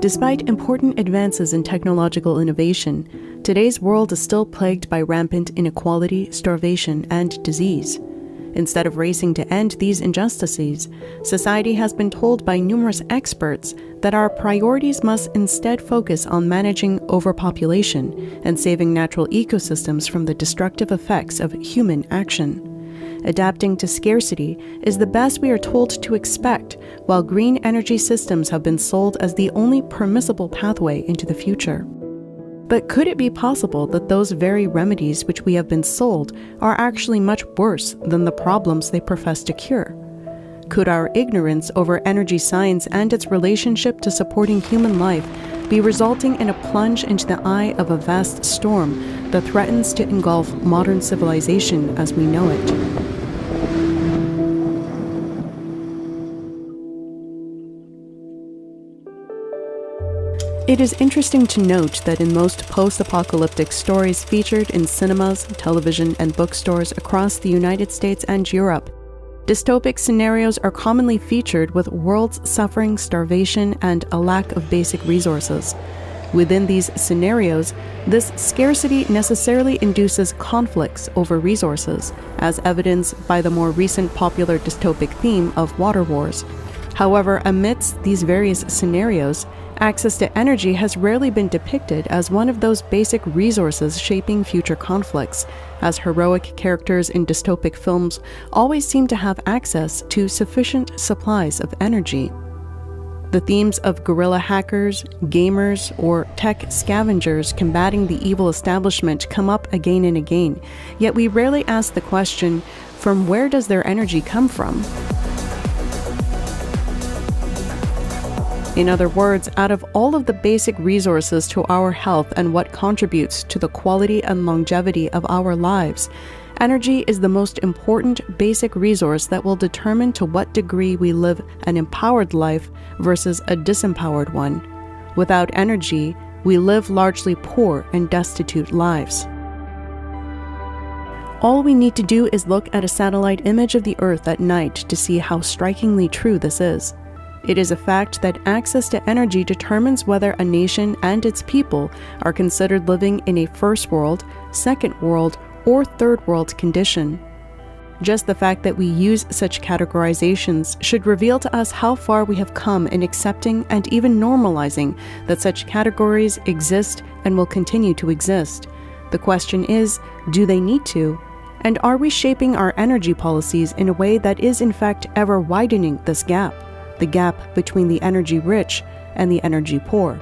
Despite important advances in technological innovation, today's world is still plagued by rampant inequality, starvation, and disease. Instead of racing to end these injustices, society has been told by numerous experts that our priorities must instead focus on managing overpopulation and saving natural ecosystems from the destructive effects of human action. Adapting to scarcity is the best we are told to expect, while green energy systems have been sold as the only permissible pathway into the future. But could it be possible that those very remedies which we have been sold are actually much worse than the problems they profess to cure? Could our ignorance over energy science and its relationship to supporting human life be resulting in a plunge into the eye of a vast storm that threatens to engulf modern civilization as we know it? It is interesting to note that in most post-apocalyptic stories featured in cinemas, television, and bookstores across the United States and Europe, dystopic scenarios are commonly featured with worlds suffering starvation and a lack of basic resources. Within these scenarios, this scarcity necessarily induces conflicts over resources, as evidenced by the more recent popular dystopic theme of water wars. However, amidst these various scenarios, access to energy has rarely been depicted as one of those basic resources shaping future conflicts, as heroic characters in dystopic films always seem to have access to sufficient supplies of energy. The themes of guerrilla hackers, gamers, or tech scavengers combating the evil establishment come up again and again, yet we rarely ask the question, from where does their energy come from? In other words, out of all of the basic resources to our health and what contributes to the quality and longevity of our lives, energy is the most important basic resource that will determine to what degree we live an empowered life versus a disempowered one. Without energy, we live largely poor and destitute lives. All we need to do is look at a satellite image of the Earth at night to see how strikingly true this is. It is a fact that access to energy determines whether a nation and its people are considered living in a first world, second world, or third world condition. Just the fact that we use such categorizations should reveal to us how far we have come in accepting and even normalizing that such categories exist and will continue to exist. The question is, do they need to? And are we shaping our energy policies in a way that is in fact ever widening this gap? The gap between the energy rich and the energy poor.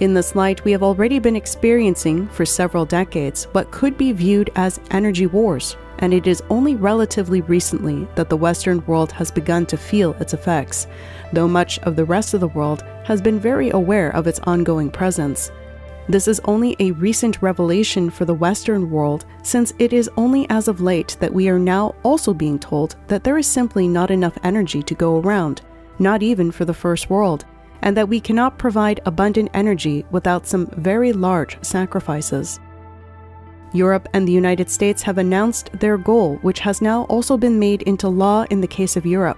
In this light, we have already been experiencing for several decades what could be viewed as energy wars, and it is only relatively recently that the Western world has begun to feel its effects, though much of the rest of the world has been very aware of its ongoing presence. This is only a recent revelation for the Western world, since it is only as of late that we are now also being told that there is simply not enough energy to go around, not even for the first world, and that we cannot provide abundant energy without some very large sacrifices. Europe and the United States have announced their goal, which has now also been made into law in the case of Europe.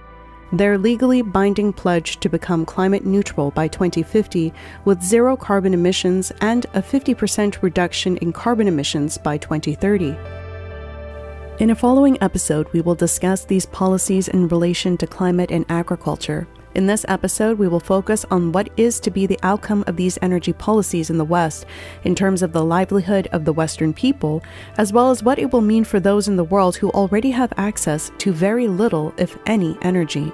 Their legally binding pledge to become climate neutral by 2050 with zero carbon emissions and a 50% reduction in carbon emissions by 2030. In a following episode, we will discuss these policies in relation to climate and agriculture. In this episode, we will focus on what is to be the outcome of these energy policies in the West in terms of the livelihood of the Western people, as well as what it will mean for those in the world who already have access to very little, if any, energy.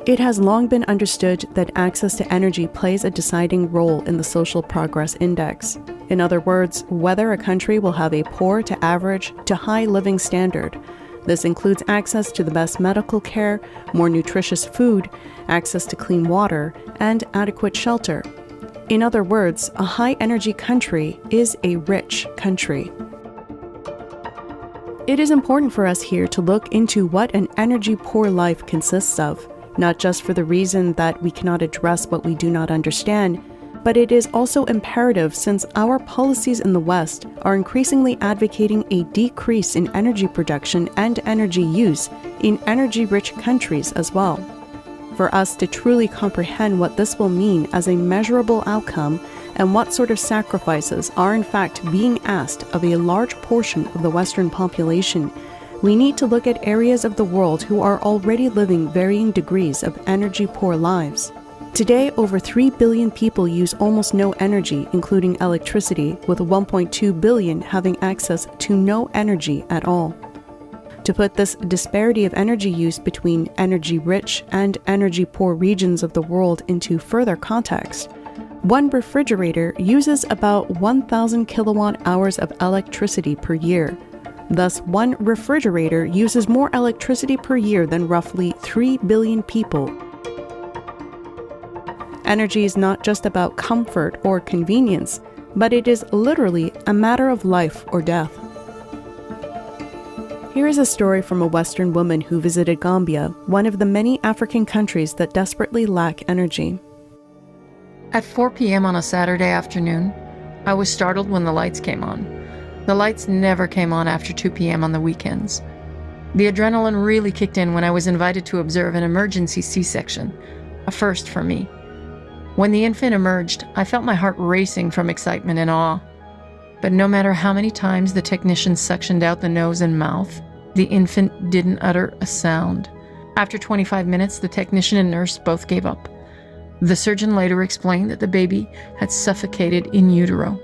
It has long been understood that access to energy plays a deciding role in the social progress index. In other words, whether a country will have a poor to average to high living standard. This includes access to the best medical care, more nutritious food, access to clean water, and adequate shelter. In other words, a high-energy country is a rich country. It is important for us here to look into what an energy-poor life consists of, not just for the reason that we cannot address what we do not understand, but it is also imperative since our policies in the West are increasingly advocating a decrease in energy production and energy use in energy-rich countries as well. For us to truly comprehend what this will mean as a measurable outcome and what sort of sacrifices are in fact being asked of a large portion of the Western population, we need to look at areas of the world who are already living varying degrees of energy-poor lives. Today, over 3 billion people use almost no energy, including electricity, with 1.2 billion having access to no energy at all. To put this disparity of energy use between energy-rich and energy-poor regions of the world into further context, one refrigerator uses about 1,000 kilowatt-hours of electricity per year. Thus, one refrigerator uses more electricity per year than roughly 3 billion people. Energy is not just about comfort or convenience, but it is literally a matter of life or death. Here is a story from a Western woman who visited Gambia, one of the many African countries that desperately lack energy. At 4 p.m. on a Saturday afternoon, I was startled when the lights came on. The lights never came on after 2 p.m. on the weekends. The adrenaline really kicked in when I was invited to observe an emergency C-section, a first for me. When the infant emerged, I felt my heart racing from excitement and awe. But no matter how many times the technician suctioned out the nose and mouth, the infant didn't utter a sound. After 25 minutes, the technician and nurse both gave up. The surgeon later explained that the baby had suffocated in utero.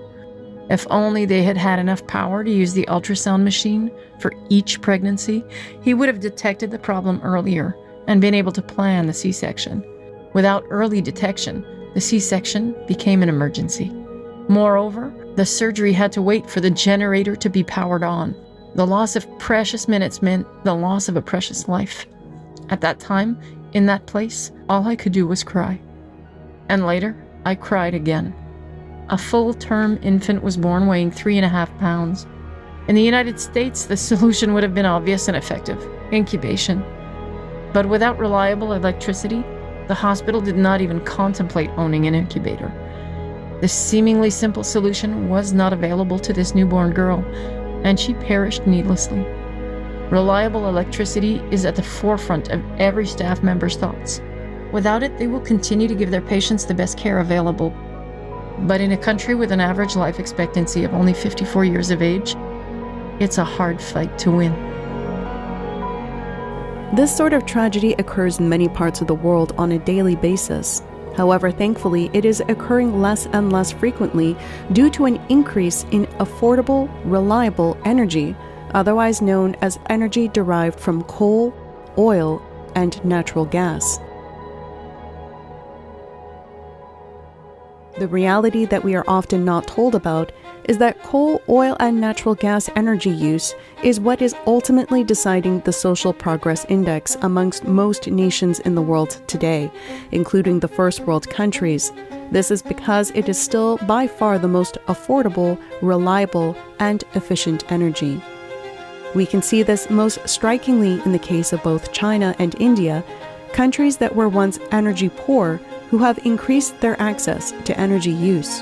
If only they had had enough power to use the ultrasound machine for each pregnancy, he would have detected the problem earlier and been able to plan the C-section. Without early detection, the C-section became an emergency. Moreover, the surgery had to wait for the generator to be powered on. The loss of precious minutes meant the loss of a precious life. At that time, in that place, all I could do was cry. And later, I cried again. A full-term infant was born weighing 3.5 pounds. In the United States, the solution would have been obvious and effective: incubation. But without reliable electricity, the hospital did not even contemplate owning an incubator. The seemingly simple solution was not available to this newborn girl, and she perished needlessly. Reliable electricity is at the forefront of every staff member's thoughts. Without it, they will continue to give their patients the best care available. But in a country with an average life expectancy of only 54 years of age, it's a hard fight to win. This sort of tragedy occurs in many parts of the world on a daily basis. However, thankfully, it is occurring less and less frequently due to an increase in affordable, reliable energy, otherwise known as energy derived from coal, oil, and natural gas. The reality that we are often not told about is that coal, oil, and natural gas energy use is what is ultimately deciding the social progress index amongst most nations in the world today, including the first world countries. This is because it is still by far the most affordable, reliable, and efficient energy. We can see this most strikingly in the case of both China and India, countries that were once energy poor who have increased their access to energy use.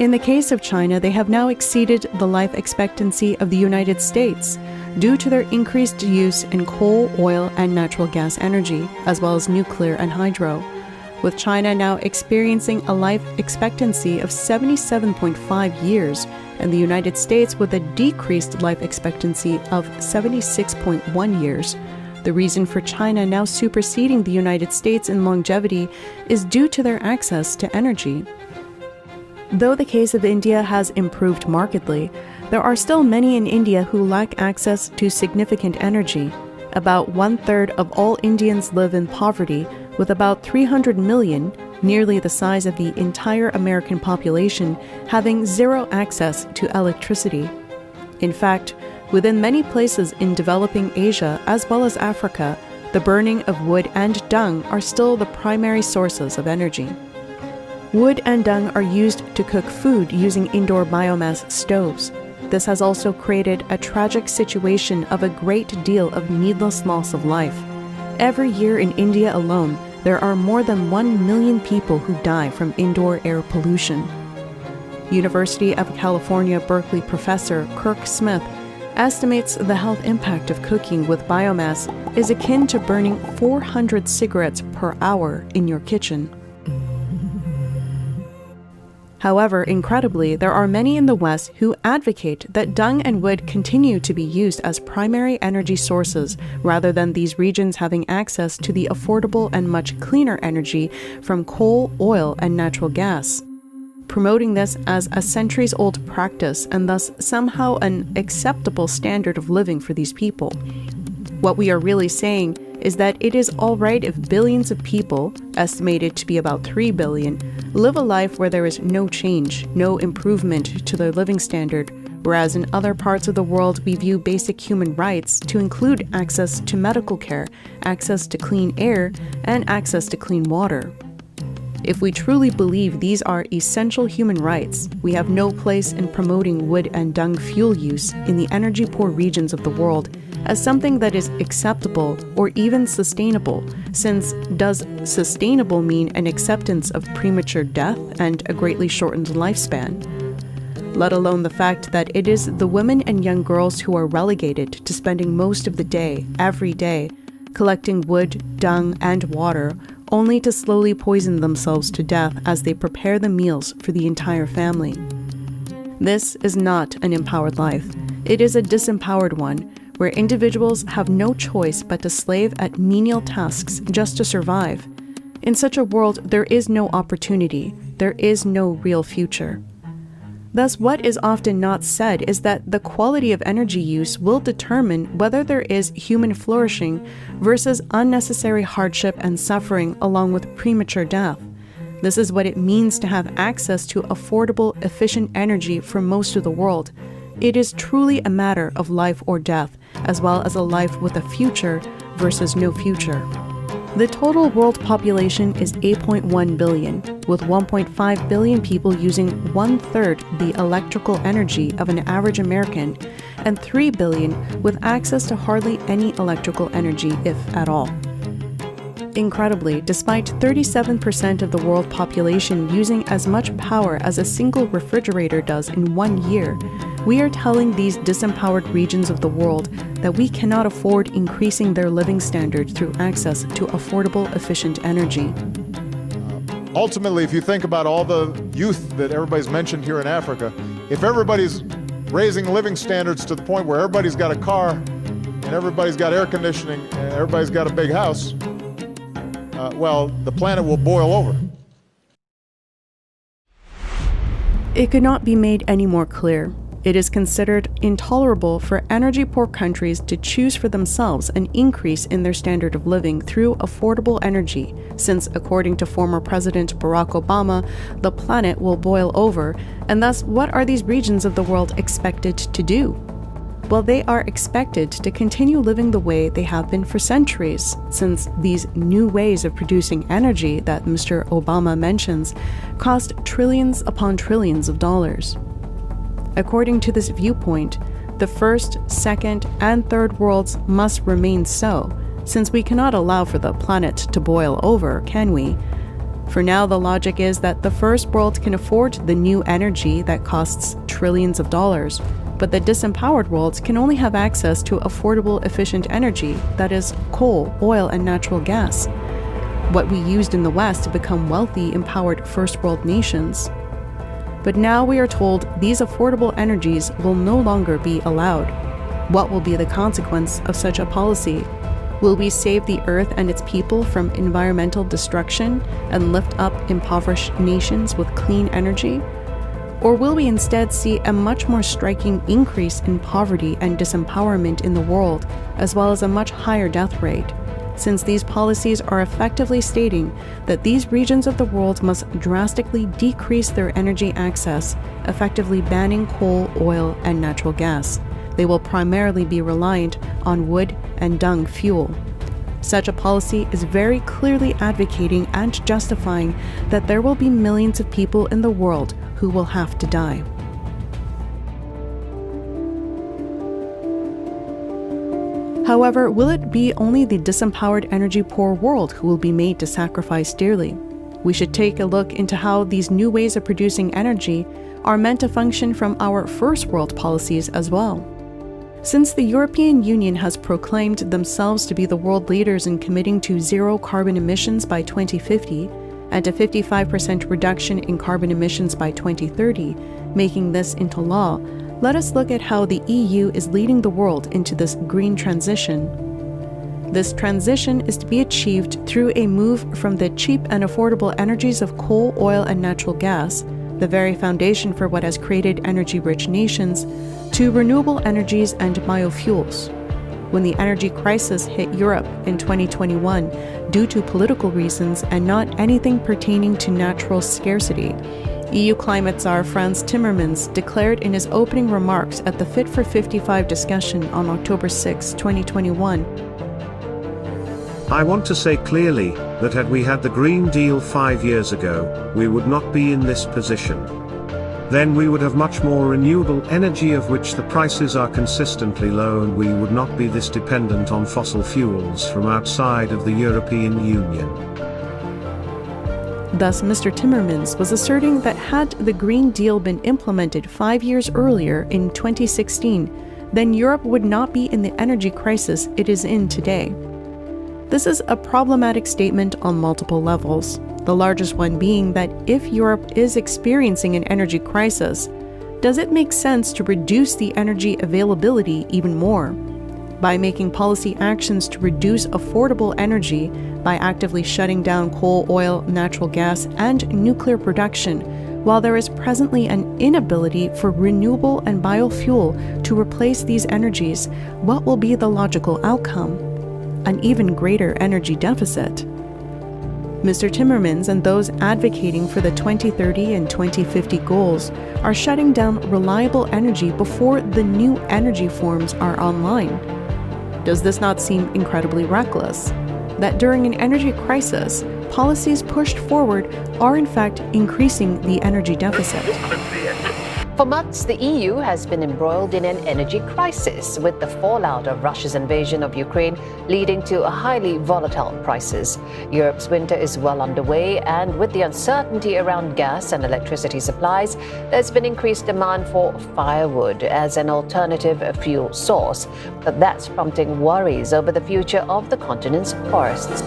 In the case of China, they have now exceeded the life expectancy of the United States due to their increased use in coal, oil, and natural gas energy, as well as nuclear and hydro, with China now experiencing a life expectancy of 77.5 years, and the United States with a decreased life expectancy of 76.1 years. The reason for China now superseding the United States in longevity is due to their access to energy. Though the case of India has improved markedly, there are still many in India who lack access to significant energy. About 1/3 of all Indians live in poverty, with about 300 million, nearly the size of the entire American population, having zero access to electricity. In fact, within many places in developing Asia as well as Africa, the burning of wood and dung are still the primary sources of energy. Wood and dung are used to cook food using indoor biomass stoves. This has also created a tragic situation of a great deal of needless loss of life. Every year in India alone, there are more than 1 million people who die from indoor air pollution. University of California, Berkeley professor Kirk Smith estimates the health impact of cooking with biomass is akin to burning 400 cigarettes per hour in your kitchen. However, incredibly, there are many in the West who advocate that dung and wood continue to be used as primary energy sources rather than these regions having access to the affordable and much cleaner energy from coal, oil, and natural gas, promoting this as a centuries-old practice and thus somehow an acceptable standard of living for these people. What we are really saying is that it is all right if billions of people, estimated to be about 3 billion, live a life where there is no change, no improvement to their living standard, whereas in other parts of the world we view basic human rights to include access to medical care, access to clean air, and access to clean water. If we truly believe these are essential human rights, we have no place in promoting wood and dung fuel use in the energy-poor regions of the world as something that is acceptable or even sustainable, since does sustainable mean an acceptance of premature death and a greatly shortened lifespan? Let alone the fact that it is the women and young girls who are relegated to spending most of the day, every day, collecting wood, dung, and water, only to slowly poison themselves to death as they prepare the meals for the entire family. This is not an empowered life. It is a disempowered one, where individuals have no choice but to slave at menial tasks just to survive. In such a world, there is no opportunity, there is no real future. Thus, what is often not said is that the quality of energy use will determine whether there is human flourishing versus unnecessary hardship and suffering along with premature death. This is what it means to have access to affordable, efficient energy for most of the world. It is truly a matter of life or death, as well as a life with a future versus no future. The total world population is 8.1 billion, with 1.5 billion people using 1/3 the electrical energy of an average American, and 3 billion with access to hardly any electrical energy, if at all. Incredibly, despite 37% of the world population using as much power as a single refrigerator does in 1 year, we are telling these disempowered regions of the world that we cannot afford increasing their living standard through access to affordable, efficient energy. Ultimately, if you think about all the youth that everybody's mentioned here in Africa, if everybody's raising living standards to the point where everybody's got a car and everybody's got air conditioning and everybody's got a big house, well, the planet will boil over. It could not be made any more clear. It is considered intolerable for energy-poor countries to choose for themselves an increase in their standard of living through affordable energy, since, according to former President Barack Obama, the planet will boil over, and thus what are these regions of the world expected to do? Well, they are expected to continue living the way they have been for centuries, since these new ways of producing energy that Mr. Obama mentions cost trillions upon trillions of dollars. According to this viewpoint, the first, second, and third worlds must remain so, since we cannot allow for the planet to boil over, can we? For now, the logic is that the first world can afford the new energy that costs trillions of dollars, but the disempowered worlds can only have access to affordable, efficient energy, that is, coal, oil, and natural gas, what we used in the West to become wealthy, empowered first world nations. But now we are told these affordable energies will no longer be allowed. What will be the consequence of such a policy? Will we save the earth and its people from environmental destruction and lift up impoverished nations with clean energy? Or will we instead see a much more striking increase in poverty and disempowerment in the world, as well as a much higher death rate? Since these policies are effectively stating that these regions of the world must drastically decrease their energy access, effectively banning coal, oil, and natural gas. They will primarily be reliant on wood and dung fuel. Such a policy is very clearly advocating and justifying that there will be millions of people in the world who will have to die. However, will it be only the disempowered, energy-poor world who will be made to sacrifice dearly? We should take a look into how these new ways of producing energy are meant to function from our first world policies as well. Since the European Union has proclaimed themselves to be the world leaders in committing to zero carbon emissions by 2050 and a 55% reduction in carbon emissions by 2030, making this into law, let us look at how the EU is leading the world into this green transition. This transition is to be achieved through a move from the cheap and affordable energies of coal, oil, and natural gas, the very foundation for what has created energy-rich nations, to renewable energies and biofuels. When the energy crisis hit Europe in 2021 due to political reasons and not anything pertaining to natural scarcity, EU climate czar Frans Timmermans declared in his opening remarks at the Fit for 55 discussion on October 6, 2021, "I want to say clearly that had we had the Green Deal 5 years ago, we would not be in this position. Then we would have much more renewable energy of which the prices are consistently low, and we would not be this dependent on fossil fuels from outside of the European Union." Thus, Mr. Timmermans was asserting that had the Green Deal been implemented 5 years earlier in 2016, then Europe would not be in the energy crisis it is in today. This is a problematic statement on multiple levels, the largest one being that if Europe is experiencing an energy crisis, does it make sense to reduce the energy availability even more? By making policy actions to reduce affordable energy by actively shutting down coal, oil, natural gas, and nuclear production, while there is presently an inability for renewable and biofuel to replace these energies, what will be the logical outcome? An even greater energy deficit. Mr. Timmermans and those advocating for the 2030 and 2050 goals are shutting down reliable energy before the new energy forms are online. Does this not seem incredibly reckless? That during an energy crisis, policies pushed forward are in fact increasing the energy deficit. For months, the EU has been embroiled in an energy crisis, with the fallout of Russia's invasion of Ukraine leading to highly volatile prices. Europe's winter is well underway, and with the uncertainty around gas and electricity supplies, there's been increased demand for firewood as an alternative fuel source. But that's prompting worries over the future of the continent's forests.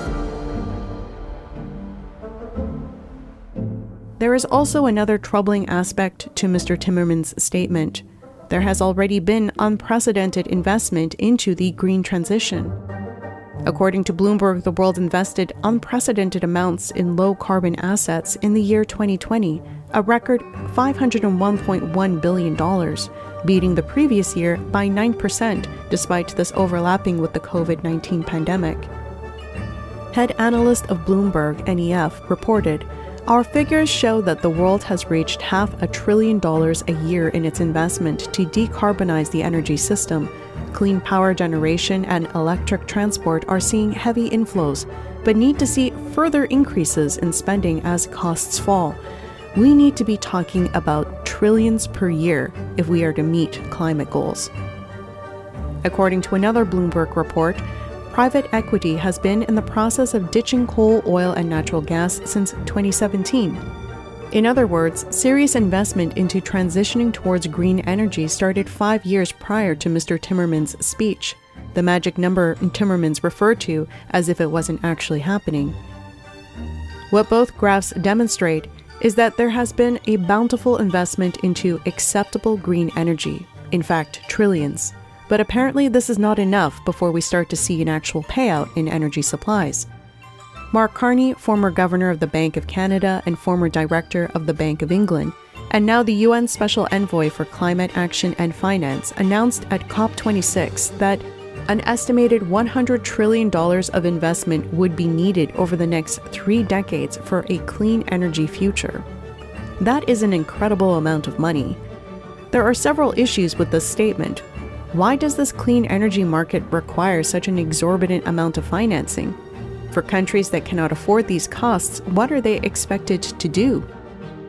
There is also another troubling aspect to Mr. Timmermans' statement. There has already been unprecedented investment into the green transition. According to Bloomberg, the world invested unprecedented amounts in low-carbon assets in the year 2020, a record $501.1 billion, beating the previous year by 9%, despite this overlapping with the COVID-19 pandemic. Head analyst of Bloomberg, NEF, reported, "Our figures show that the world has reached $500 billion a year in its investment to decarbonize the energy system. Clean power generation and electric transport are seeing heavy inflows, but need to see further increases in spending as costs fall. We need to be talking about trillions per year if we are to meet climate goals." According to another Bloomberg report, private equity has been in the process of ditching coal, oil, and natural gas since 2017. In other words, serious investment into transitioning towards green energy started 5 years prior to Mr. Timmermans' speech, the magic number Timmermans referred to as if it wasn't actually happening. What both graphs demonstrate is that there has been a bountiful investment into acceptable green energy, in fact, trillions. But apparently this is not enough before we start to see an actual payout in energy supplies. Mark Carney, former governor of the Bank of Canada and former director of the Bank of England, And now the UN Special Envoy for Climate Action and Finance announced at COP26 that an estimated $100 trillion of investment would be needed over the next 3 decades for a clean energy future. That is an incredible amount of money. There are several issues with this statement. Why does this clean energy market require such an exorbitant amount of financing? For countries that cannot afford these costs, what are they expected to do?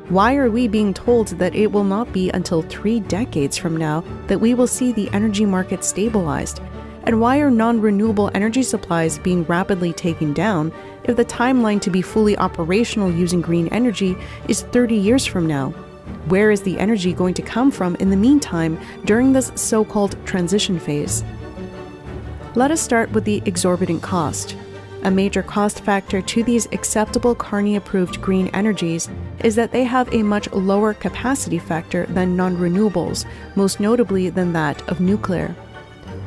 Why are we being told that it will not be until 3 decades from now that we will see the energy market stabilized? And why are non-renewable energy supplies being rapidly taken down if the timeline to be fully operational using green energy is 30 years from now? Where is the energy going to come from in the meantime during this so-called transition phase? Let us start with the exorbitant cost. A major cost factor to these acceptable Carney-approved green energies is that they have a much lower capacity factor than non-renewables, most notably than that of nuclear.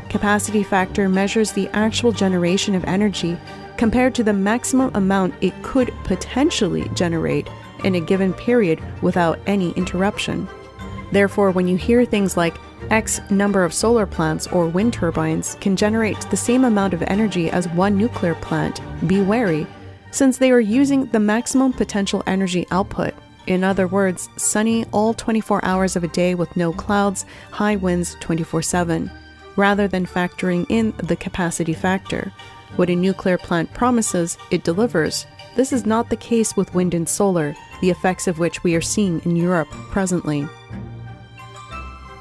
Capacity factor measures the actual generation of energy compared to the maximum amount it could potentially generate in a given period without any interruption. Therefore, when you hear things like X number of solar plants or wind turbines can generate the same amount of energy as one nuclear plant, be wary, since they are using the maximum potential energy output. In other words, sunny all 24 hours of a day with no clouds, high winds 24/7, rather than factoring in the capacity factor. What a nuclear plant promises, it delivers. This is not the case with wind and solar, the effects of which we are seeing in Europe presently.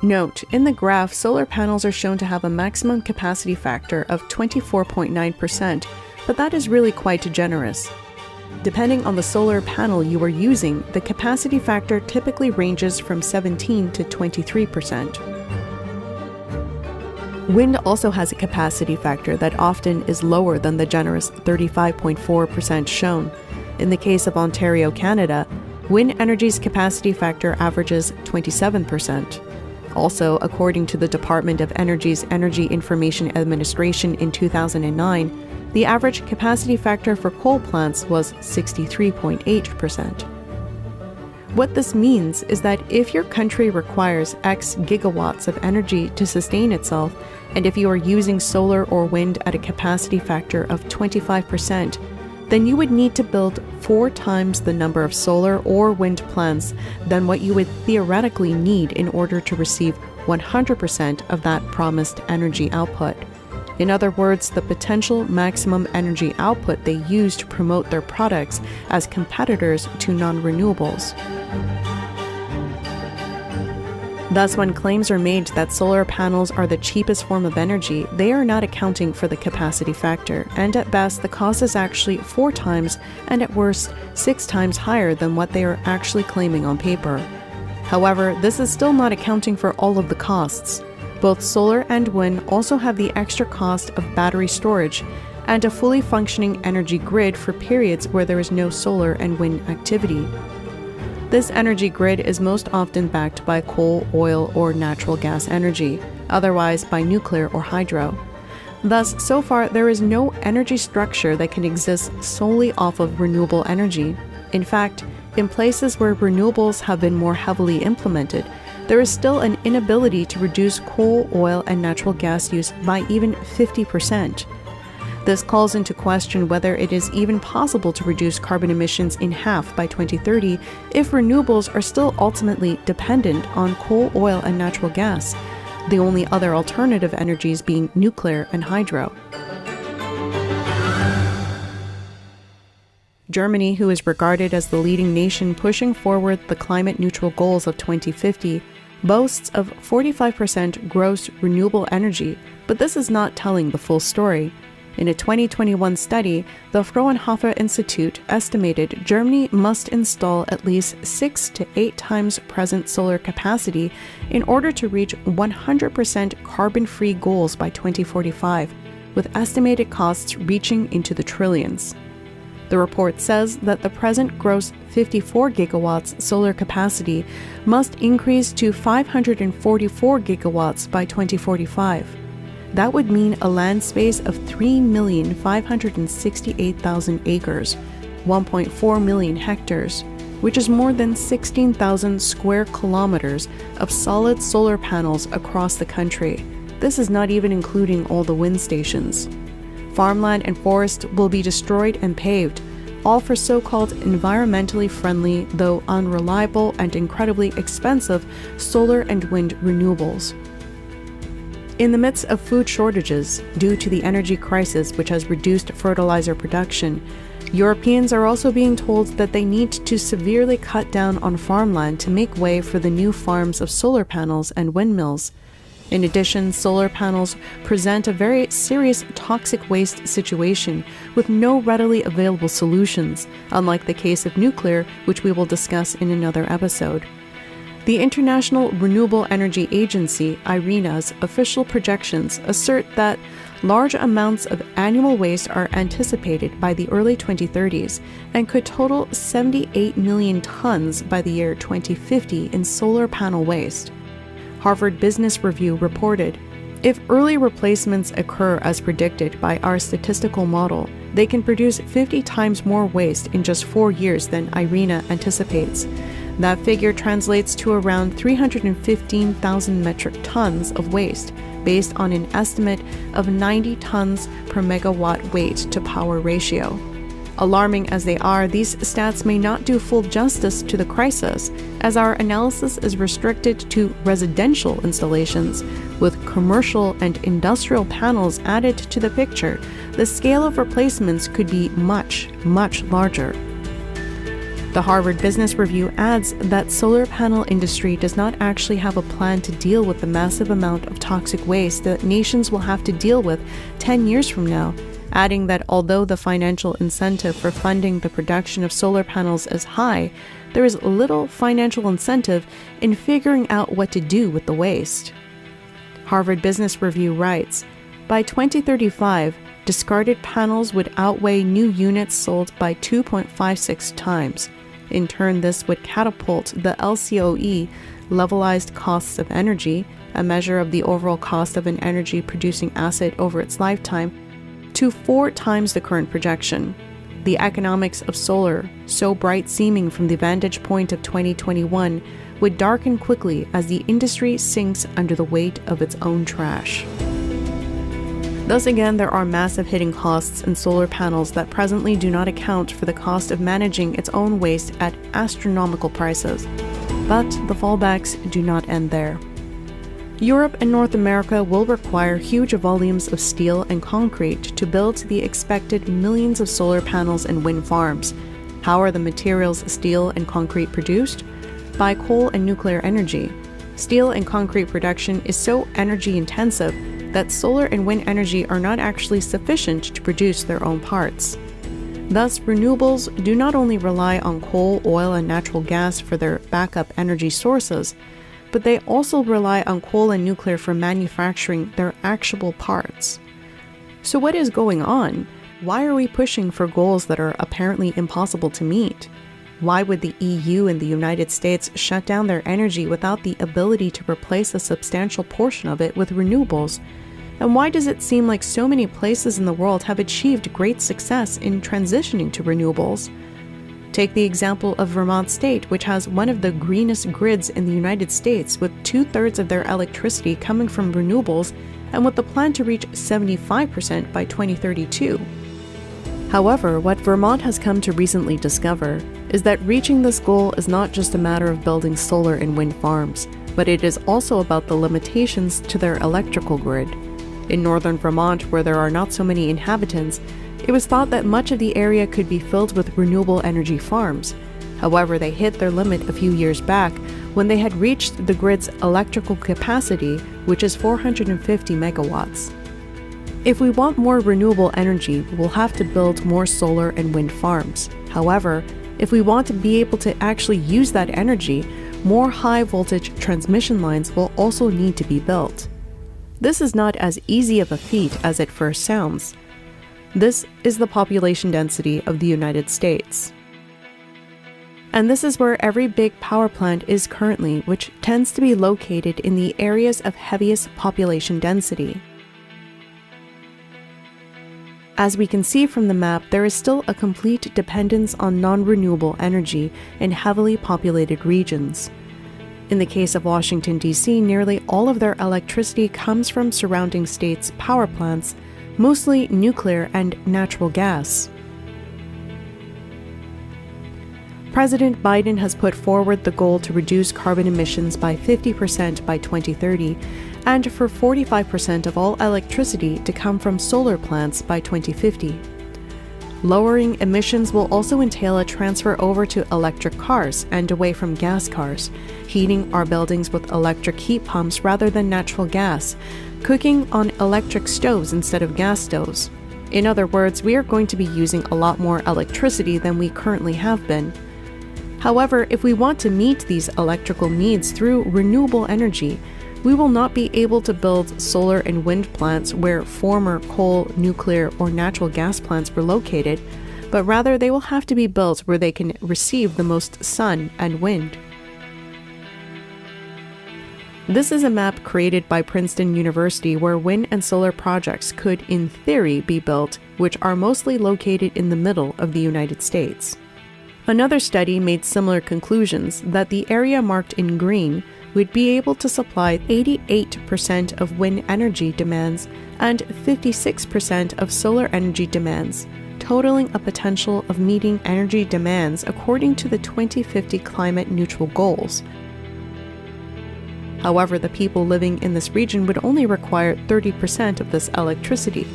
Note, in the graph, solar panels are shown to have a maximum capacity factor of 24.9%, but that is really quite generous. Depending on the solar panel you are using, the capacity factor typically ranges from 17 to 23%. Wind also has a capacity factor that often is lower than the generous 35.4% shown. In the case of Ontario, Canada, wind energy's capacity factor averages 27%. Also, according to the Department of Energy's Energy Information Administration in 2009, the average capacity factor for coal plants was 63.8%. What this means is that if your country requires X gigawatts of energy to sustain itself, and if you are using solar or wind at a capacity factor of 25%, then you would need to build 4 times the number of solar or wind plants than what you would theoretically need in order to receive 100% of that promised energy output. In other words, the potential maximum energy output they use to promote their products as competitors to non-renewables. Thus, when claims are made that solar panels are the cheapest form of energy, they are not accounting for the capacity factor, and at best the cost is actually 4 times and at worst 6 times higher than what they are actually claiming on paper. However, this is still not accounting for all of the costs. Both solar and wind also have the extra cost of battery storage and a fully functioning energy grid for periods where there is no solar and wind activity. This energy grid is most often backed by coal, oil, or natural gas energy, otherwise by nuclear or hydro. Thus, so far, there is no energy structure that can exist solely off of renewable energy. In fact, in places where renewables have been more heavily implemented, there is still an inability to reduce coal, oil, and natural gas use by even 50%. This calls into question whether it is even possible to reduce carbon emissions in half by 2030 if renewables are still ultimately dependent on coal, oil, and natural gas, the only other alternative energies being nuclear and hydro. Germany, who is regarded as the leading nation pushing forward the climate-neutral goals of 2050, boasts of 45% gross renewable energy, but this is not telling the full story. In a 2021 study, the Fraunhofer Institute estimated Germany must install at least 6 to 8 times present solar capacity in order to reach 100% carbon-free goals by 2045, with estimated costs reaching into the trillions. The report says that the present gross 54 gigawatts solar capacity must increase to 544 gigawatts by 2045. That would mean a land space of 3,568,000 acres, 1.4 million hectares, which is more than 16,000 square kilometers of solid solar panels across the country. This is not even including all the wind stations. Farmland and forest will be destroyed and paved, all for so-called environmentally friendly, though unreliable and incredibly expensive, solar and wind renewables. In the midst of food shortages due to the energy crisis, which has reduced fertilizer production, Europeans are also being told that they need to severely cut down on farmland to make way for the new farms of solar panels and windmills. In addition, solar panels present a very serious toxic waste situation with no readily available solutions, unlike the case of nuclear, which we will discuss in another episode. The International Renewable Energy Agency, IRENA's official projections assert that large amounts of annual waste are anticipated by the early 2030s and could total 78 million tons by the year 2050 in solar panel waste. Harvard Business Review reported, if early replacements occur as predicted by our statistical model, they can produce 50 times more waste in just 4 years than IRENA anticipates. That figure translates to around 315,000 metric tons of waste, based on an estimate of 90 tons per megawatt weight to power ratio. Alarming as they are, these stats may not do full justice to the crisis, as our analysis is restricted to residential installations. With commercial and industrial panels added to the picture, the scale of replacements could be much, much larger. The Harvard Business Review adds that solar panel industry does not actually have a plan to deal with the massive amount of toxic waste that nations will have to deal with 10 years from now, adding that although the financial incentive for funding the production of solar panels is high, there is little financial incentive in figuring out what to do with the waste. Harvard Business Review writes, by 2035, discarded panels would outweigh new units sold by 2.56 times. In turn, this would catapult the LCOE, levelized costs of energy, a measure of the overall cost of an energy-producing asset over its lifetime, to 4 times the current projection. The economics of solar, so bright seeming from the vantage point of 2021, would darken quickly as the industry sinks under the weight of its own trash. Thus again, there are massive hidden costs in solar panels that presently do not account for the cost of managing its own waste at astronomical prices. But the fallbacks do not end there. Europe and North America will require huge volumes of steel and concrete to build the expected millions of solar panels and wind farms. How are the materials steel and concrete produced? By coal and nuclear energy. Steel and concrete production is so energy intensive that solar and wind energy are not actually sufficient to produce their own parts. Thus, renewables do not only rely on coal, oil, and natural gas for their backup energy sources, but they also rely on coal and nuclear for manufacturing their actual parts. So what is going on? Why are we pushing for goals that are apparently impossible to meet? Why would the EU and the United States shut down their energy without the ability to replace a substantial portion of it with renewables? And why does it seem like so many places in the world have achieved great success in transitioning to renewables? Take the example of Vermont State, which has one of the greenest grids in the United States, with 2/3 of their electricity coming from renewables and with the plan to reach 75% by 2032. However, what Vermont has come to recently discover is that reaching this goal is not just a matter of building solar and wind farms, but it is also about the limitations to their electrical grid. In northern Vermont, where there are not so many inhabitants, it was thought that much of the area could be filled with renewable energy farms. However, they hit their limit a few years back when they had reached the grid's electrical capacity, which is 450 megawatts. If we want more renewable energy, we'll have to build more solar and wind farms. However, if we want to be able to actually use that energy, more high-voltage transmission lines will also need to be built. This is not as easy of a feat as it first sounds. This is the population density of the United States. And this is where every big power plant is currently, which tends to be located in the areas of heaviest population density. As we can see from the map, there is still a complete dependence on non-renewable energy in heavily populated regions. In the case of Washington, D.C., nearly all of their electricity comes from surrounding states' power plants, mostly nuclear and natural gas. President Biden has put forward the goal to reduce carbon emissions by 50% by 2030, and for 45% of all electricity to come from solar plants by 2050. Lowering emissions will also entail a transfer over to electric cars and away from gas cars, heating our buildings with electric heat pumps rather than natural gas, cooking on electric stoves instead of gas stoves. In other words, we are going to be using a lot more electricity than we currently have been. However, if we want to meet these electrical needs through renewable energy, we will not be able to build solar and wind plants where former coal, nuclear, or natural gas plants were located, but rather they will have to be built where they can receive the most sun and wind. This is a map created by Princeton University where wind and solar projects could, in theory, be built, which are mostly located in the middle of the United States. Another study made similar conclusions that the area marked in green would be able to supply 88% of wind energy demands and 56% of solar energy demands, totaling a potential of meeting energy demands according to the 2050 climate neutral goals. However, the people living in this region would only require 30% of this electricity.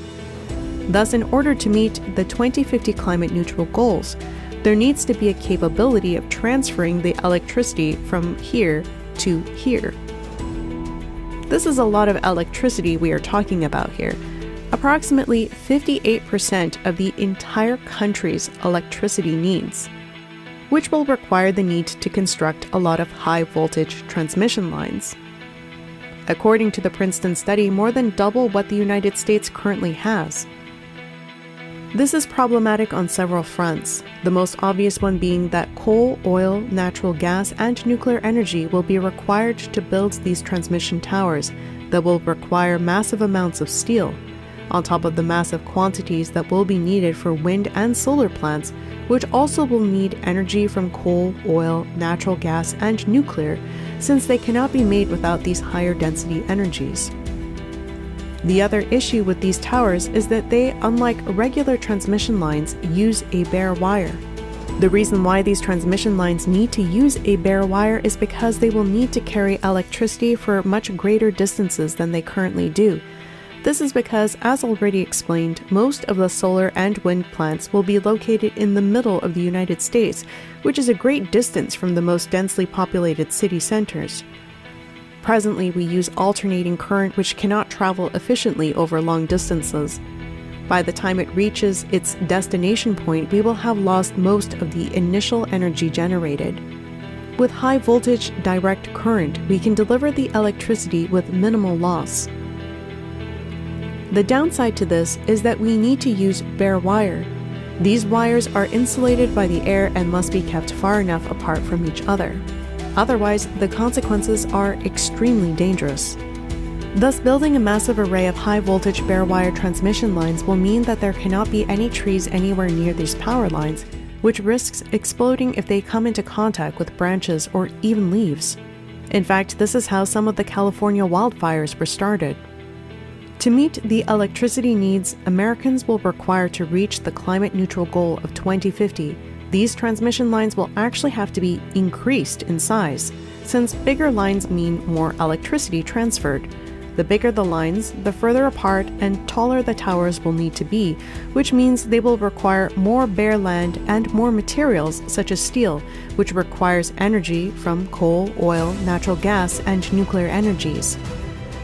Thus, in order to meet the 2050 climate neutral goals, there needs to be a capability of transferring the electricity from here to here. This is a lot of electricity we are talking about here. Approximately 58% of the entire country's electricity needs, which will require the need to construct a lot of high-voltage transmission lines. According to the Princeton study, more than double what the United States currently has. This is problematic on several fronts, the most obvious one being that coal, oil, natural gas, and nuclear energy will be required to build these transmission towers that will require massive amounts of steel, on top of the massive quantities that will be needed for wind and solar plants, which also will need energy from coal, oil, natural gas, and nuclear, since they cannot be made without these higher density energies. The other issue with these towers is that they, unlike regular transmission lines, use a bare wire. The reason why these transmission lines need to use a bare wire is because they will need to carry electricity for much greater distances than they currently do. This is because, as already explained, most of the solar and wind plants will be located in the middle of the United States, which is a great distance from the most densely populated city centers. Presently, we use alternating current which cannot travel efficiently over long distances. By the time it reaches its destination point, we will have lost most of the initial energy generated. With high voltage direct current, we can deliver the electricity with minimal loss. The downside to this is that we need to use bare wire. These wires are insulated by the air and must be kept far enough apart from each other. Otherwise, the consequences are extremely dangerous. Thus, building a massive array of high-voltage bare wire transmission lines will mean that there cannot be any trees anywhere near these power lines, which risks exploding if they come into contact with branches or even leaves. In fact, this is how some of the California wildfires were started. To meet the electricity needs Americans will require to reach the climate-neutral goal of 2050, these transmission lines will actually have to be increased in size, since bigger lines mean more electricity transferred. The bigger the lines, the further apart and taller the towers will need to be, which means they will require more bare land and more materials such as steel, which requires energy from coal, oil, natural gas, and nuclear energies.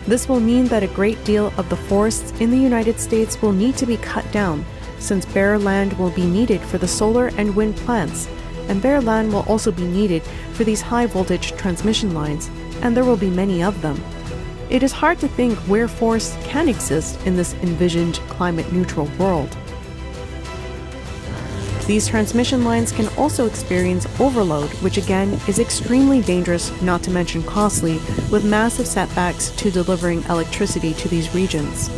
This will mean that a great deal of the forests in the United States will need to be cut down, since bare land will be needed for the solar and wind plants, and bare land will also be needed for these high-voltage transmission lines, and there will be many of them. It is hard to think where forests can exist in this envisioned climate-neutral world. These transmission lines can also experience overload, which again is extremely dangerous, not to mention costly, with massive setbacks to delivering electricity to these regions.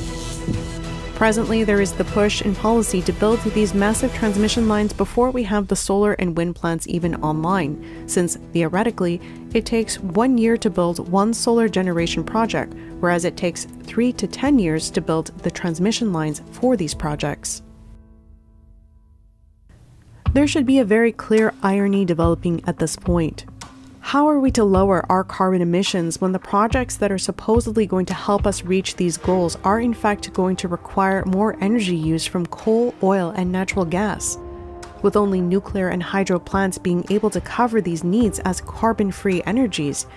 Presently, there is the push in policy to build these massive transmission lines before we have the solar and wind plants even online, since theoretically, it takes 1 year to build one solar generation project, whereas it takes 3 to 10 years to build the transmission lines for these projects. There should be a very clear irony developing at this point. How are we to lower our carbon emissions when the projects that are supposedly going to help us reach these goals are in fact going to require more energy use from coal, oil, and natural gas? With only nuclear and hydro plants being able to cover these needs as carbon-free energies,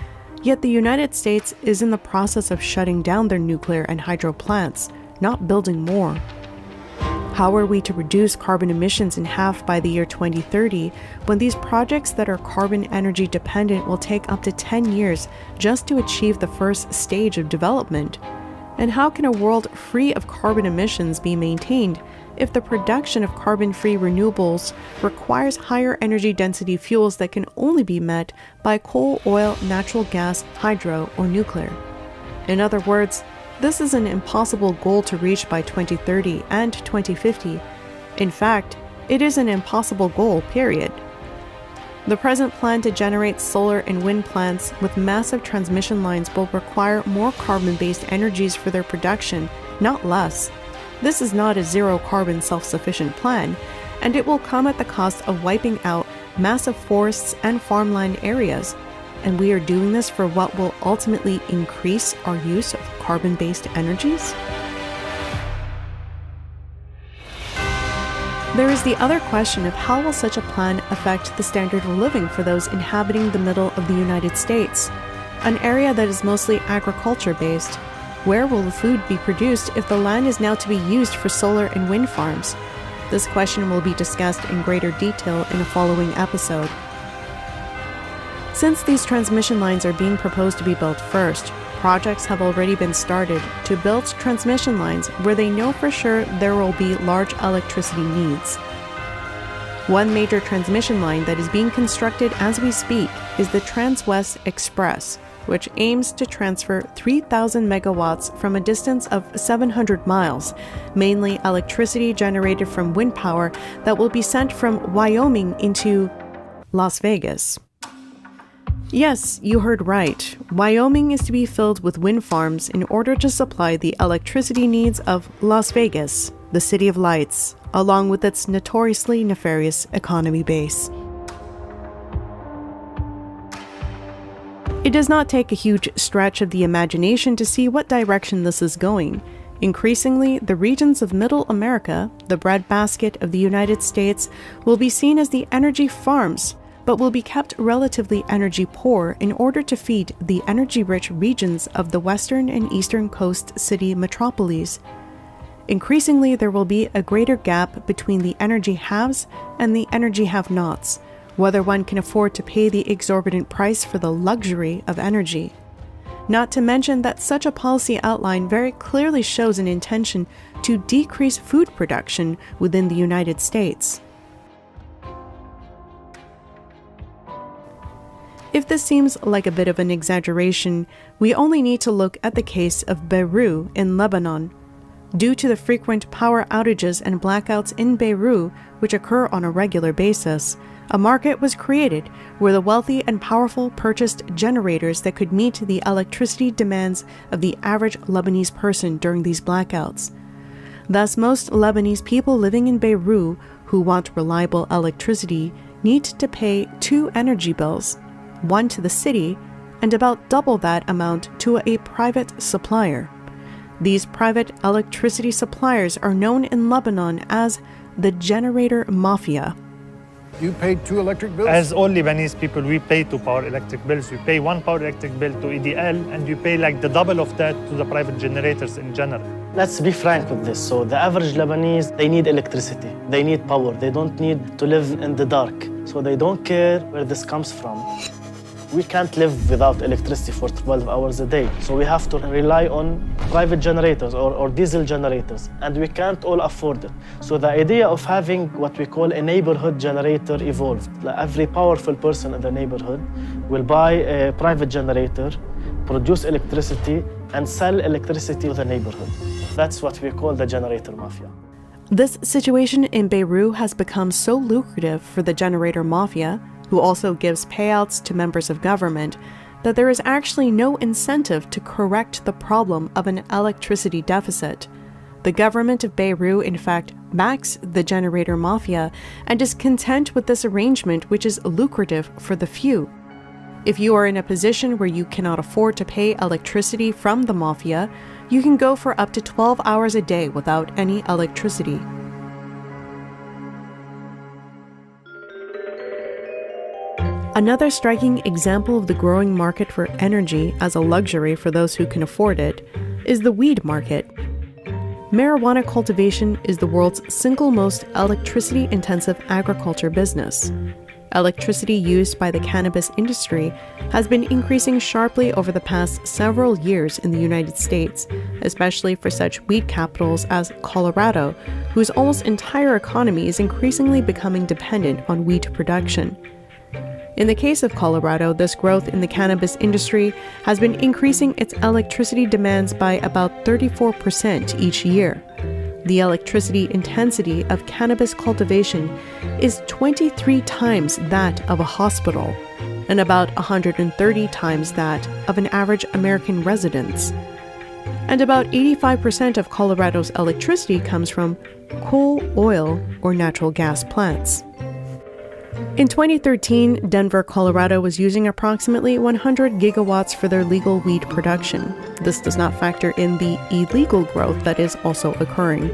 yet the United States is in the process of shutting down their nuclear and hydro plants, not building more. How are we to reduce carbon emissions in half by the year 2030 when these projects that are carbon energy dependent will take up to 10 years just to achieve the first stage of development? And how can a world free of carbon emissions be maintained if the production of carbon-free renewables requires higher energy density fuels that can only be met by coal, oil, natural gas, hydro, or nuclear? In other words, this is an impossible goal to reach by 2030 and 2050. In fact, it is an impossible goal, period. The present plan to generate solar and wind plants with massive transmission lines will require more carbon-based energies for their production, not less. This is not a zero-carbon self-sufficient plan, and it will come at the cost of wiping out massive forests and farmland areas. And we are doing this for what will ultimately increase our use of carbon-based energies? There is the other question of how will such a plan affect the standard of living for those inhabiting the middle of the United States, an area that is mostly agriculture-based. Where will the food be produced if the land is now to be used for solar and wind farms? This question will be discussed in greater detail in a following episode. Since these transmission lines are being proposed to be built first, projects have already been started to build transmission lines where they know for sure there will be large electricity needs. One major transmission line that is being constructed as we speak is the Trans-West Express, which aims to transfer 3,000 megawatts from a distance of 700 miles, mainly electricity generated from wind power that will be sent from Wyoming into Las Vegas. Yes, you heard right. Wyoming is to be filled with wind farms in order to supply the electricity needs of Las Vegas, the City of Lights, along with its notoriously nefarious economy base. It does not take a huge stretch of the imagination to see what direction this is going. Increasingly, the regions of Middle America, the breadbasket of the United States, will be seen as the energy farms, but will be kept relatively energy poor in order to feed the energy-rich regions of the western and eastern coast city metropolis. Increasingly, there will be a greater gap between the energy haves and the energy have-nots, whether one can afford to pay the exorbitant price for the luxury of energy. Not to mention that such a policy outline very clearly shows an intention to decrease food production within the United States. If this seems like a bit of an exaggeration, we only need to look at the case of Beirut in Lebanon. Due to the frequent power outages and blackouts in Beirut, which occur on a regular basis, a market was created where the wealthy and powerful purchased generators that could meet the electricity demands of the average Lebanese person during these blackouts. Thus, most Lebanese people living in Beirut who want reliable electricity need to pay 2 energy bills, one to the city and about double that amount to a private supplier. These private electricity suppliers are known in Lebanon as the generator mafia. You paid 2 electric bills? As all Lebanese people, we pay 2 power electric bills. We pay 1 power electric bill to EDL, and you pay like the double of that to the private generators in general. Let's be frank with this. So the average Lebanese, they need electricity. They need power. They don't need to live in the dark. So they don't care where this comes from. We can't live without electricity for 12 hours a day. So we have to rely on private generators or diesel generators, and we can't all afford it. So the idea of having what we call a neighborhood generator evolved. Every powerful person in the neighborhood will buy a private generator, produce electricity, and sell electricity to the neighborhood. That's what we call the generator mafia. This situation in Beirut has become so lucrative for the generator mafia, who also gives payouts to members of government, that there is actually no incentive to correct the problem of an electricity deficit. The government of Beirut, in fact, backs the generator mafia and is content with this arrangement, which is lucrative for the few. If you are in a position where you cannot afford to pay electricity from the mafia, you can go for up to 12 hours a day without any electricity. Another striking example of the growing market for energy as a luxury for those who can afford it is the weed market. Marijuana cultivation is the world's single most electricity-intensive agriculture business. Electricity used by the cannabis industry has been increasing sharply over the past several years in the United States, especially for such weed capitals as Colorado, whose almost entire economy is increasingly becoming dependent on wheat production. In the case of Colorado, this growth in the cannabis industry has been increasing its electricity demands by about 34% each year. The electricity intensity of cannabis cultivation is 23 times that of a hospital, and about 130 times that of an average American residence. And about 85% of Colorado's electricity comes from coal, oil, or natural gas plants. In 2013, Denver, Colorado was using approximately 100 gigawatts for their legal weed production. This does not factor in the illegal growth that is also occurring.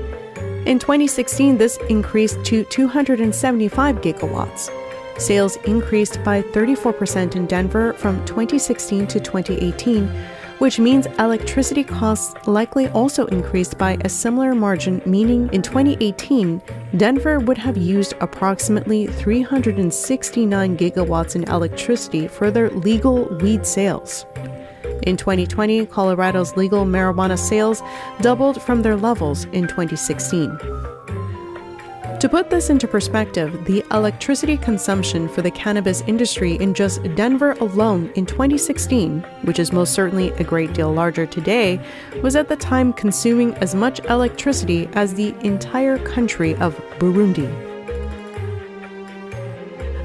In 2016, this increased to 275 gigawatts. Sales increased by 34% in Denver from 2016 to 2018, which means electricity costs likely also increased by a similar margin, meaning in 2018, Denver would have used approximately 369 gigawatts in electricity for their legal weed sales. In 2020, Colorado's legal marijuana sales doubled from their levels in 2016. To put this into perspective, the electricity consumption for the cannabis industry in just Denver alone in 2016, which is most certainly a great deal larger today, was at the time consuming as much electricity as the entire country of Burundi.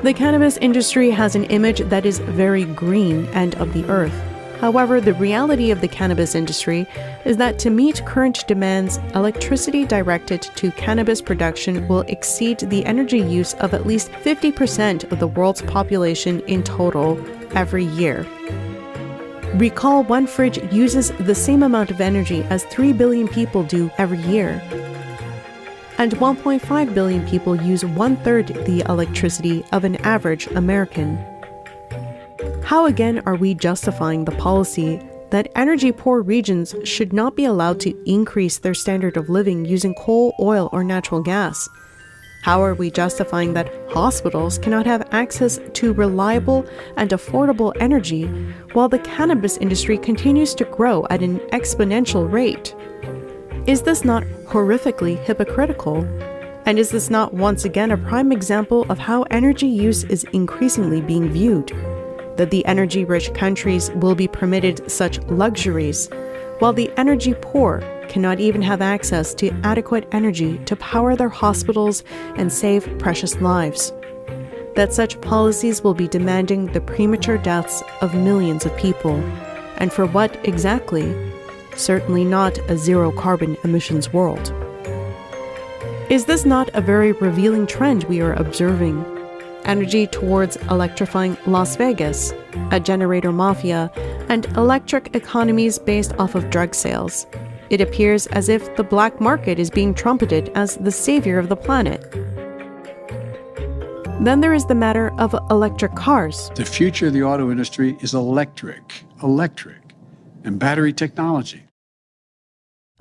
The cannabis industry has an image that is very green and of the earth. However, the reality of the cannabis industry is that to meet current demands, electricity directed to cannabis production will exceed the energy use of at least 50% of the world's population in total every year. Recall one fridge uses the same amount of energy as 3 billion people do every year. And 1.5 billion people use 1/3 the electricity of an average American. How again are we justifying the policy that energy-poor regions should not be allowed to increase their standard of living using coal, oil, or natural gas? How are we justifying that hospitals cannot have access to reliable and affordable energy while the cannabis industry continues to grow at an exponential rate? Is this not horrifically hypocritical? And is this not once again a prime example of how energy use is increasingly being viewed? That the energy-rich countries will be permitted such luxuries, while the energy-poor cannot even have access to adequate energy to power their hospitals and save precious lives. That such policies will be demanding the premature deaths of millions of people. And for what exactly? Certainly not a zero-carbon emissions world. Is this not a very revealing trend we are observing? Energy towards electrifying Las Vegas, a generator mafia, and electric economies based off of drug sales. It appears as if the black market is being trumpeted as the savior of the planet. Then there is the matter of electric cars. The future of the auto industry is electric, and battery technology.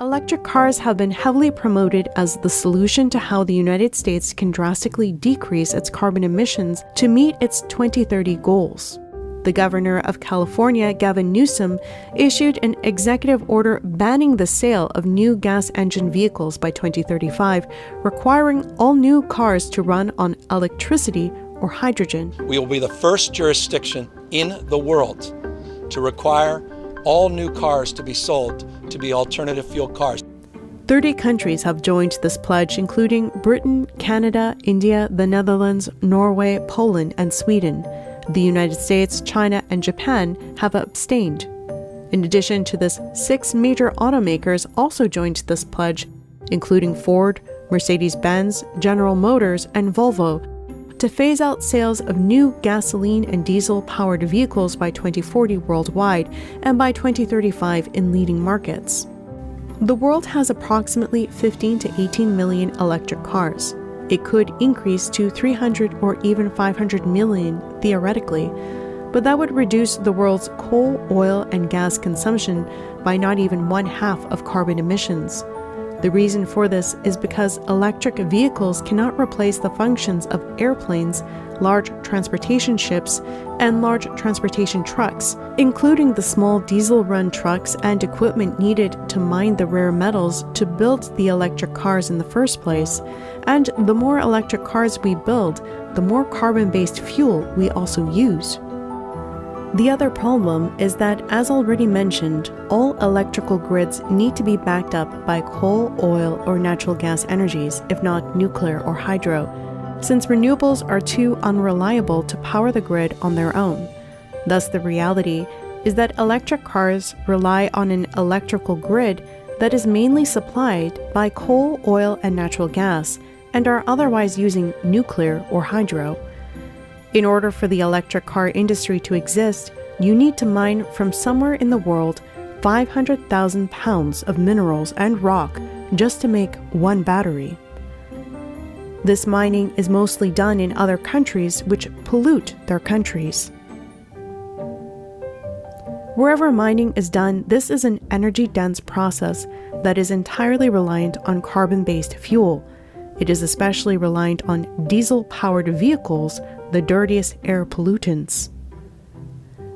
Electric cars have been heavily promoted as the solution to how the United States can drastically decrease its carbon emissions to meet its 2030 goals. The governor of California, Gavin Newsom, issued an executive order banning the sale of new gas engine vehicles by 2035, requiring all new cars to run on electricity or hydrogen. We will be the first jurisdiction in the world to require all new cars to be sold to be alternative fuel cars. 30 countries have joined this pledge, including Britain, Canada, India, the Netherlands, Norway, Poland, and Sweden. The United States, China, and Japan have abstained. In addition to this, 6 major automakers also joined this pledge, including Ford, Mercedes-Benz, General Motors, and Volvo, to phase out sales of new gasoline and diesel-powered vehicles by 2040 worldwide and by 2035 in leading markets. The world has approximately 15 to 18 million electric cars. It could increase to 300 or even 500 million theoretically, but that would reduce the world's coal, oil, and gas consumption by not even 1/2 of carbon emissions. The reason for this is because electric vehicles cannot replace the functions of airplanes, large transportation ships, and large transportation trucks, including the small diesel-run trucks and equipment needed to mine the rare metals to build the electric cars in the first place. And the more electric cars we build, the more carbon-based fuel we also use. The other problem is that, as already mentioned, all electrical grids need to be backed up by coal, oil, or natural gas energies, if not nuclear or hydro, since renewables are too unreliable to power the grid on their own. Thus, the reality is that electric cars rely on an electrical grid that is mainly supplied by coal, oil, and natural gas, and are otherwise using nuclear or hydro. In order for the electric car industry to exist, you need to mine from somewhere in the world 500,000 pounds of minerals and rock just to make one battery. This mining is mostly done in other countries which pollute their countries. Wherever mining is done, this is an energy-dense process that is entirely reliant on carbon-based fuel. It is especially reliant on diesel-powered vehicles, the dirtiest air pollutants.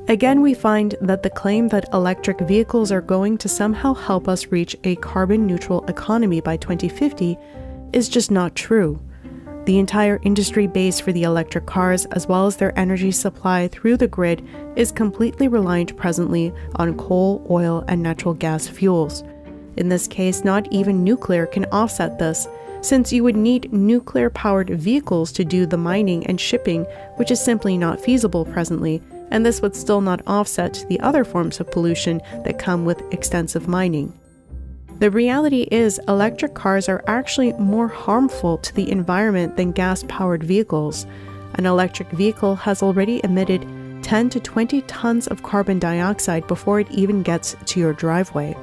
Again, we find that the claim that electric vehicles are going to somehow help us reach a carbon-neutral economy by 2050 is just not true. The entire industry base for the electric cars, as well as their energy supply through the grid, is completely reliant presently on coal, oil, and natural gas fuels. In this case, not even nuclear can offset this, since you would need nuclear-powered vehicles to do the mining and shipping, which is simply not feasible presently, and this would still not offset the other forms of pollution that come with extensive mining. The reality is, electric cars are actually more harmful to the environment than gas-powered vehicles. An electric vehicle has already emitted 10 to 20 tons of carbon dioxide before it even gets to your driveway.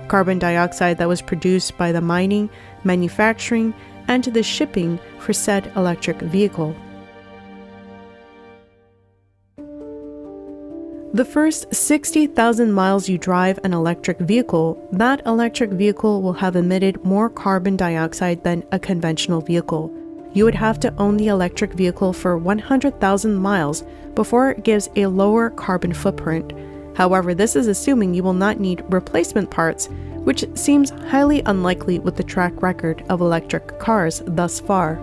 Carbon dioxide that was produced by the mining, manufacturing, and the shipping for said electric vehicle. The first 60,000 miles you drive an electric vehicle, that electric vehicle will have emitted more carbon dioxide than a conventional vehicle. You would have to own the electric vehicle for 100,000 miles before it gives a lower carbon footprint. However, this is assuming you will not need replacement parts, which seems highly unlikely with the track record of electric cars thus far.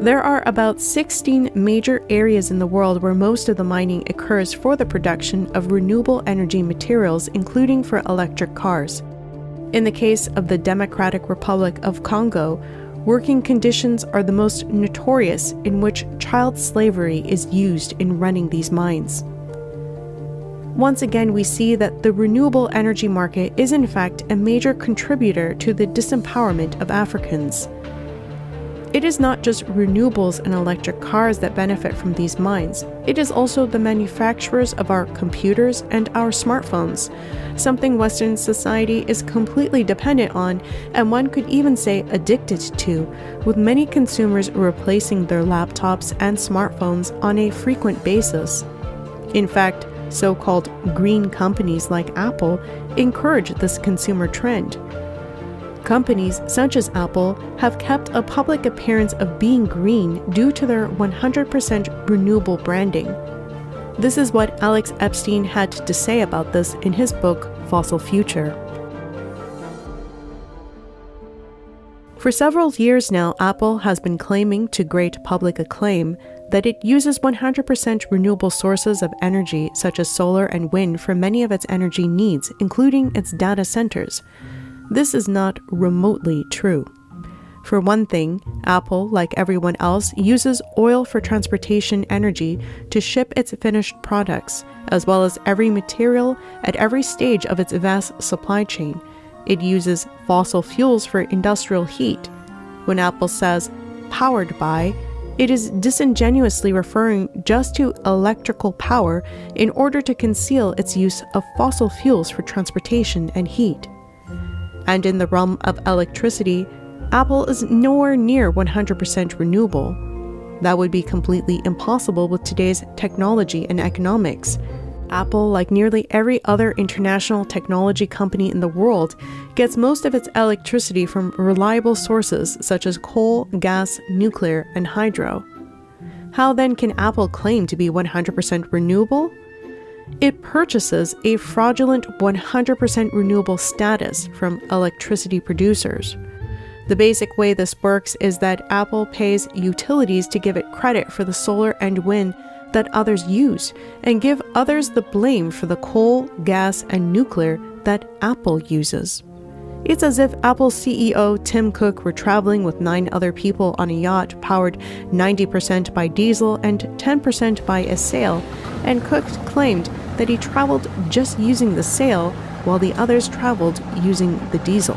There are about 16 major areas in the world where most of the mining occurs for the production of renewable energy materials, including for electric cars. In the case of the Democratic Republic of Congo, working conditions are the most notorious, in which child slavery is used in running these mines. Once again, we see that the renewable energy market is in fact a major contributor to the disempowerment of Africans. It is not just renewables and electric cars that benefit from these mines. It is also the manufacturers of our computers and our smartphones, something Western society is completely dependent on, and one could even say addicted to, with many consumers replacing their laptops and smartphones on a frequent basis. In fact, so-called green companies like Apple encourage this consumer trend. Companies such as Apple have kept a public appearance of being green due to their 100% renewable branding. This is what Alex Epstein had to say about this in his book, Fossil Future. For several years now, Apple has been claiming to great public acclaim that it uses 100% renewable sources of energy, such as solar and wind, for many of its energy needs, including its data centers. This is not remotely true. For one thing, Apple, like everyone else, uses oil for transportation energy to ship its finished products, as well as every material at every stage of its vast supply chain. It uses fossil fuels for industrial heat. When Apple says powered by, it is disingenuously referring just to electrical power in order to conceal its use of fossil fuels for transportation and heat. And in the realm of electricity, Apple is nowhere near 100% renewable. That would be completely impossible with today's technology and economics. Apple, like nearly every other international technology company in the world, gets most of its electricity from reliable sources such as coal, gas, nuclear, and hydro. How then can Apple claim to be 100% renewable? It purchases a fraudulent 100% renewable status from electricity producers. The basic way this works is that Apple pays utilities to give it credit for the solar and wind that others use, and give others the blame for the coal, gas, and nuclear that Apple uses. It's as if Apple's CEO Tim Cook were traveling with 9 other people on a yacht powered 90% by diesel and 10% by a sail, and Cook claimed that he traveled just using the sail while the others traveled using the diesel.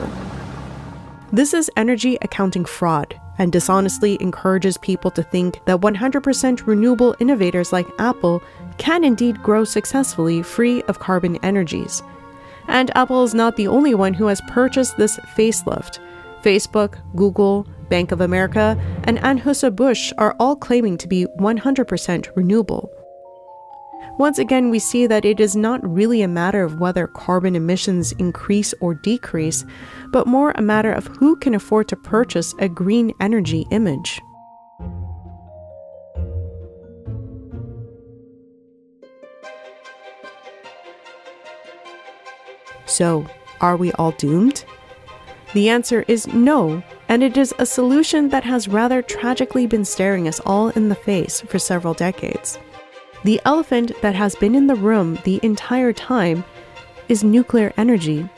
This is energy accounting fraud, and dishonestly encourages people to think that 100% renewable innovators like Apple can indeed grow successfully free of carbon energies. And Apple is not the only one who has purchased this facelift. Facebook, Google, Bank of America, and Anheuser-Busch are all claiming to be 100% renewable. Once again, we see that it is not really a matter of whether carbon emissions increase or decrease, but more a matter of who can afford to purchase a green energy image. So, are we all doomed? The answer is no, and it is a solution that has rather tragically been staring us all in the face for several decades. The elephant that has been in the room the entire time is nuclear energy.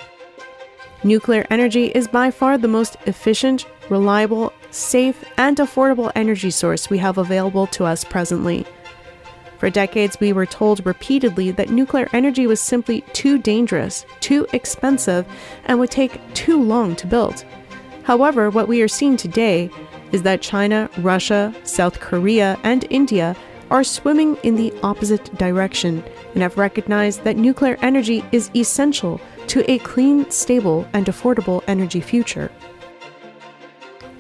Nuclear energy is by far the most efficient, reliable, safe, and affordable energy source we have available to us presently. For decades, we were told repeatedly that nuclear energy was simply too dangerous, too expensive, and would take too long to build. However, what we are seeing today is that China, Russia, South Korea, and India are swimming in the opposite direction and have recognized that nuclear energy is essential to a clean, stable, and affordable energy future.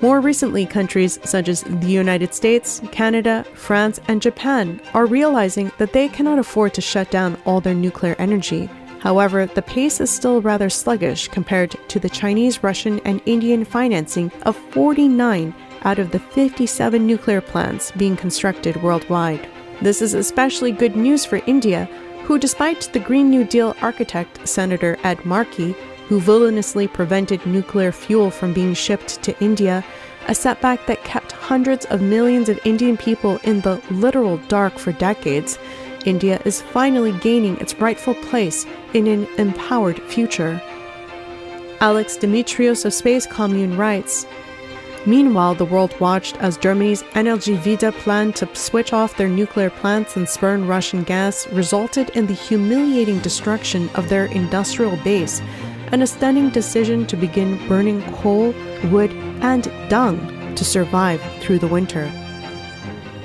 More recently, countries such as the United States, Canada, France, and Japan are realizing that they cannot afford to shut down all their nuclear energy. However, the pace is still rather sluggish compared to the Chinese, Russian, and Indian financing of 49 out of the 57 nuclear plants being constructed worldwide. This is especially good news for India, who, despite the Green New Deal architect Senator Ed Markey, who villainously prevented nuclear fuel from being shipped to India, a setback that kept hundreds of millions of Indian people in the literal dark for decades, India is finally gaining its rightful place in an empowered future. Alex Dimitrios of Space Commune writes, "Meanwhile, the world watched as Germany's Energiewende plan to switch off their nuclear plants and spurn Russian gas resulted in the humiliating destruction of their industrial base and a stunning decision to begin burning coal, wood, and dung to survive through the winter."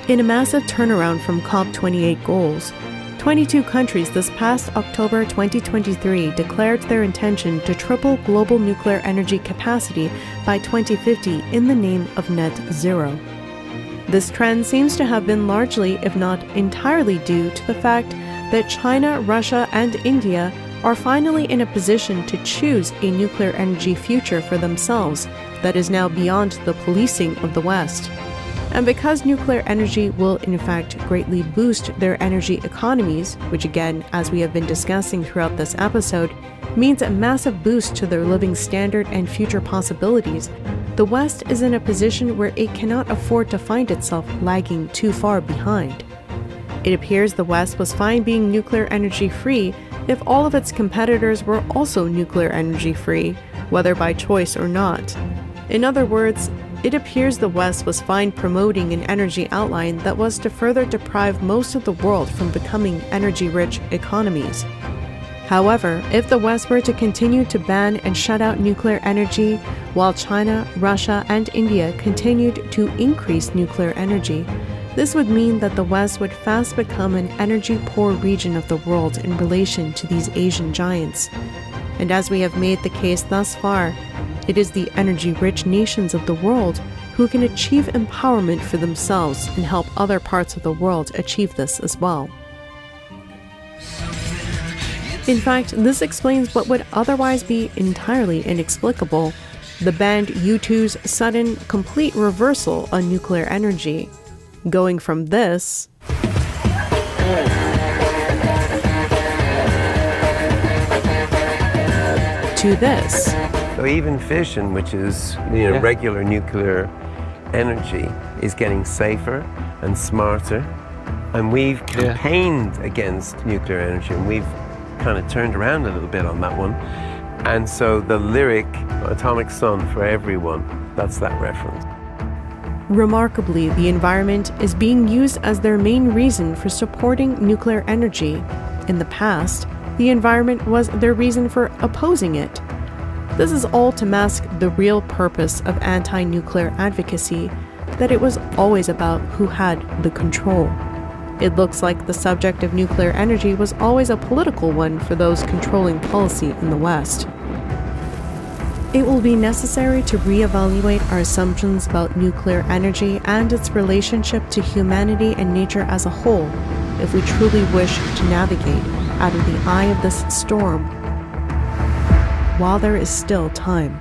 In a massive turnaround from COP28 goals, 22 countries this past October 2023 declared their intention to triple global nuclear energy capacity by 2050 in the name of net zero. This trend seems to have been largely, if not entirely, due to the fact that China, Russia, and India are finally in a position to choose a nuclear energy future for themselves that is now beyond the policing of the West. And because nuclear energy will in fact greatly boost their energy economies, which again, as we have been discussing throughout this episode, means a massive boost to their living standard and future possibilities, the West is in a position where it cannot afford to find itself lagging too far behind. It appears the West was fine being nuclear energy free if all of its competitors were also nuclear energy free, whether by choice or not. In other words, it appears the West was fine promoting an energy outline that was to further deprive most of the world from becoming energy-rich economies. However, if the West were to continue to ban and shut out nuclear energy, while China, Russia, and India continued to increase nuclear energy, this would mean that the West would fast become an energy-poor region of the world in relation to these Asian giants. And as we have made the case thus far, it is the energy-rich nations of the world who can achieve empowerment for themselves and help other parts of the world achieve this as well. In fact, this explains what would otherwise be entirely inexplicable: the band U2's sudden, complete reversal on nuclear energy. Going from this to this. So even fission, which is regular nuclear energy, is getting safer and smarter. And we've campaigned against nuclear energy, and we've kind of turned around a little bit on that one. And so the lyric, Atomic Sun for Everyone, that's that reference. Remarkably, the environment is being used as their main reason for supporting nuclear energy. In the past, the environment was their reason for opposing it. This is all to mask the real purpose of anti-nuclear advocacy, that it was always about who had the control. It looks like the subject of nuclear energy was always a political one for those controlling policy in the West. It will be necessary to reevaluate our assumptions about nuclear energy and its relationship to humanity and nature as a whole if we truly wish to navigate out of the eye of this storm while there is still time.